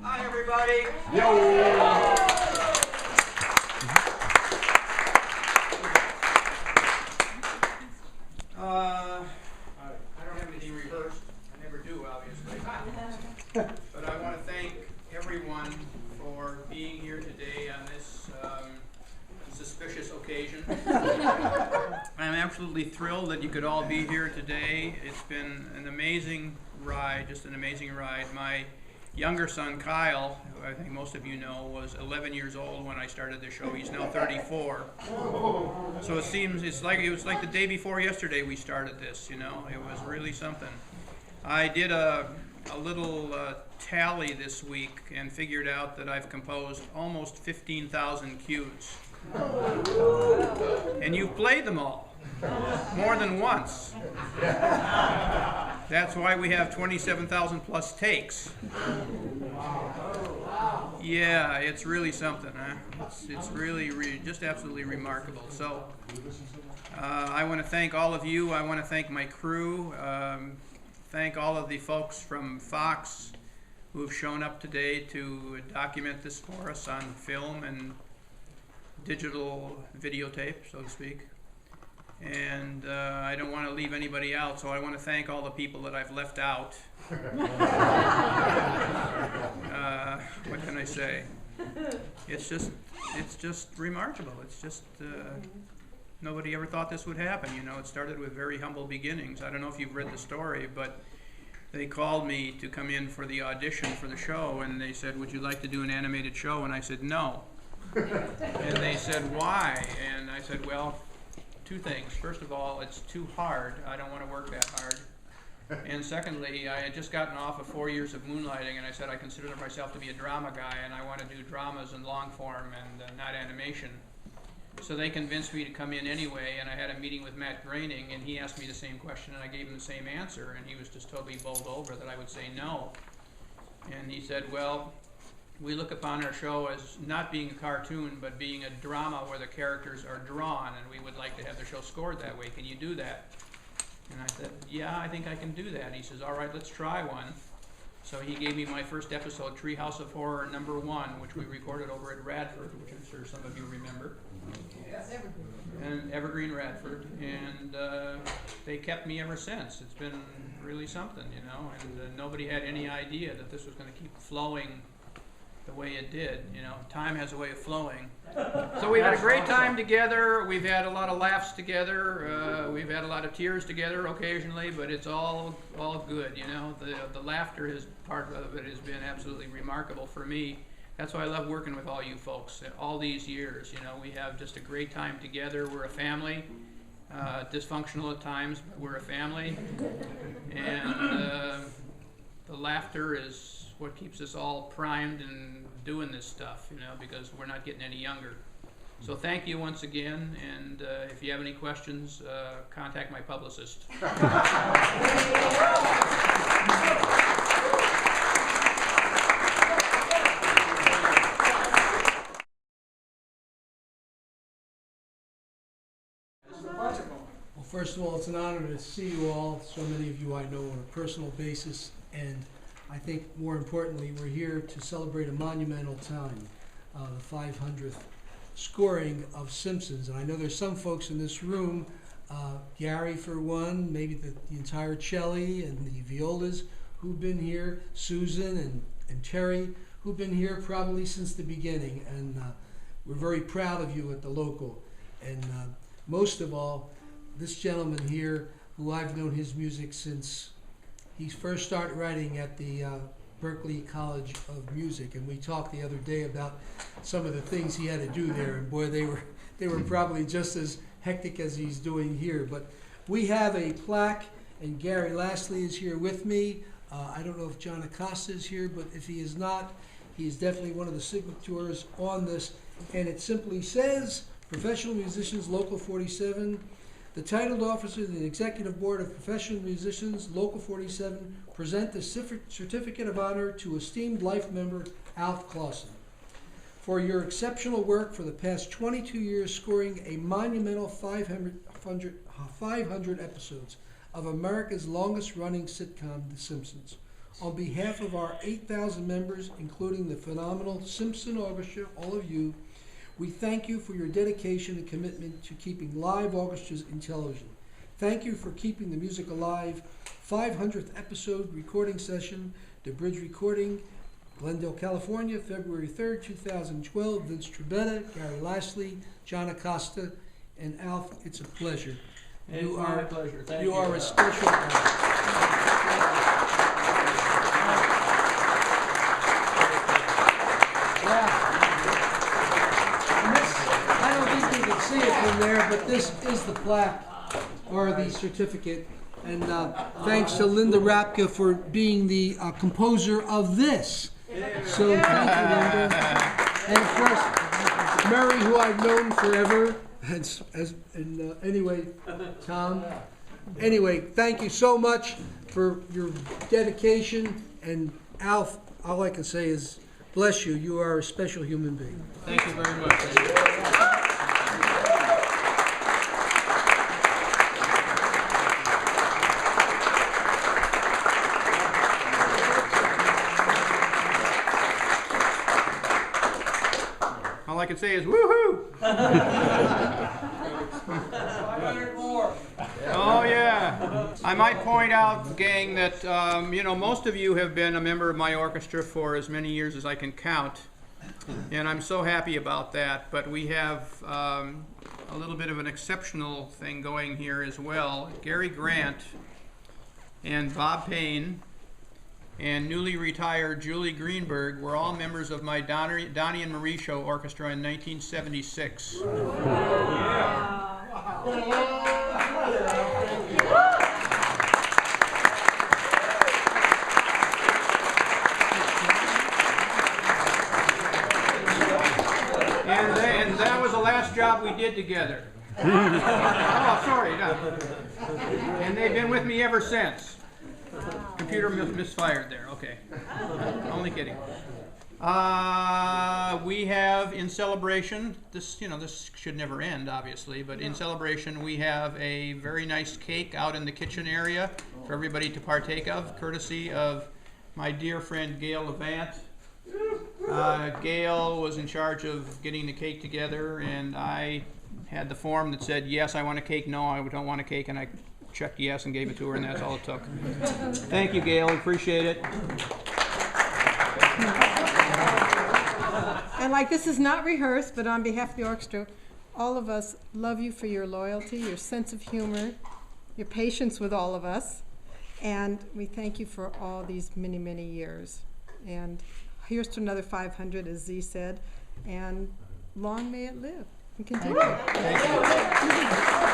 Hi, everybody. I don't have anything rehearsed. I never do, obviously. But I want to thank everyone for being here today on this suspicious occasion. I'm absolutely thrilled that you could all be here today. It's been an amazing ride, just an amazing ride. My younger son, Kyle, who I think most of you know, was 11 years old when I started the show. He's now 34. So it was like the day before yesterday we started this, you know. It was really something. I did a little tally this week and figured out that I've composed almost 15,000 cues. And you've played them all, more than once. That's why we have 27,000 plus takes. Yeah, it's really something, huh? It's really just absolutely remarkable. So I want to thank all of you. I want to thank my crew. Thank all of the folks from Fox who have shown up today to document this for us on film and digital videotape, so to speak. And I don't want to leave anybody out, so I want to thank all the people that I've left out. What can I say? It's just remarkable. It's just nobody ever thought this would happen. You know, it started with very humble beginnings. I don't know if you've read the story, but they called me to come in for the audition for the show, and they said, "Would you like to do an animated show?" And I said, "No." And they said, "Why?" And I said, "Well, two things. First of all, it's too hard. I don't want to work that hard. And secondly, I had just gotten off of 4 years of moonlighting, and I said I consider myself to be a drama guy, and I want to do dramas in long form and not animation." So they convinced me to come in anyway, and I had a meeting with Matt Groening, and he asked me the same question, and I gave him the same answer, and he was just totally bowled over that I would say no. And he said, "Well, we look upon our show as not being a cartoon, but being a drama where the characters are drawn, and we would like to have the show scored that way. Can you do that?" And I said, "Yeah, I think I can do that." And he says, "All right, let's try one." So he gave me my first episode, Treehouse of Horror #1, which we recorded over at Radford, which I'm sure some of you remember. Yes. And Evergreen, Radford. And they kept me ever since. It's been really something, you know, and nobody had any idea that this was going to keep flowing the way it did. You know, time has a way of flowing. So we've had a great time together. We've had a lot of laughs together. We've had a lot of tears together occasionally, but it's all good. You know, the laughter is part of it has been absolutely remarkable for me. That's why I love working with all you folks. All these years, you know, we have just a great time together. We're a family. Dysfunctional at times, but we're a family. And the laughter is what keeps us all primed and doing this stuff, you know, because we're not getting any younger. So thank you once again, and if you have any questions, contact my publicist. Well, first of all, it's an honor to see you all. So many of you I know on a personal basis, and I think more importantly, we're here to celebrate a monumental time, the 500th scoring of Simpsons. And I know there's some folks in this room, Gary for one, maybe the entire cello and the violas who've been here, Susan and Terry who've been here probably since the beginning. And we're very proud of you at the local. And most of all, this gentleman here, who I've known his music since he first started writing at the Berklee College of Music, and we talked the other day about some of the things he had to do there, and boy, they were probably just as hectic as he's doing here. But we have a plaque, and Gary Lastly is here with me. I don't know if John Acosta is here, but if he is not, he is definitely one of the signatories on this, and it simply says, Professional Musicians, Local 47, the titled officers of the Executive Board of Professional Musicians, Local 47, present the Certificate of Honor to esteemed life member Alf Clausen for your exceptional work for the past 22 years, scoring a monumental 500 episodes of America's longest-running sitcom, The Simpsons. On behalf of our 8,000 members, including the phenomenal Simpson Orchestra, all of you, we thank you for your dedication and commitment to keeping live orchestras in television. Thank you for keeping the music alive. 500th episode recording session, The Bridge Recording, Glendale, California, February 3rd, 2012. Vince Trebetta, Gary Lashley, John Acosta, and Alf, it's a pleasure. It's my pleasure. Thank you. You are a special I don't think you can see it from there, but this is the plaque or the certificate. And thanks to Linda Rapka for being the composer of this. So thank you, Linda. And of course, Mary, who I've known forever. Anyway, Tom. Anyway, thank you so much for your dedication. And Alf, all I can say is, bless you. You are a special human being. Thank you very much. All I can say is woohoo! 500 more. Oh yeah. I might point out, gang, that most of you have been a member of my orchestra for as many years as I can count, and I'm so happy about that. But we have a little bit of an exceptional thing going here as well. Gary Grant and Bob Payne and newly retired Julie Greenberg were all members of my Donnie and Marie Show Orchestra in 1976. And that was the last job we did together. Oh, sorry. No. And they've been with me ever since. Computer misfired there. Okay. Only kidding. We have in celebration, this should never end, obviously, but in celebration we have a very nice cake out in the kitchen area for everybody to partake of, courtesy of my dear friend Gail Levant. Gail was in charge of getting the cake together, and I had the form that said, yes, I want a cake, no, I don't want a cake, and I checked yes and gave it to her, and that's all it took. Thank you, Gail. Appreciate it. And like this is not rehearsed, but on behalf of the orchestra, all of us love you for your loyalty, your sense of humor, your patience with all of us, and we thank you for all these many, many years. And here's to another 500, as Z said, and long may it live and continue. Thank you.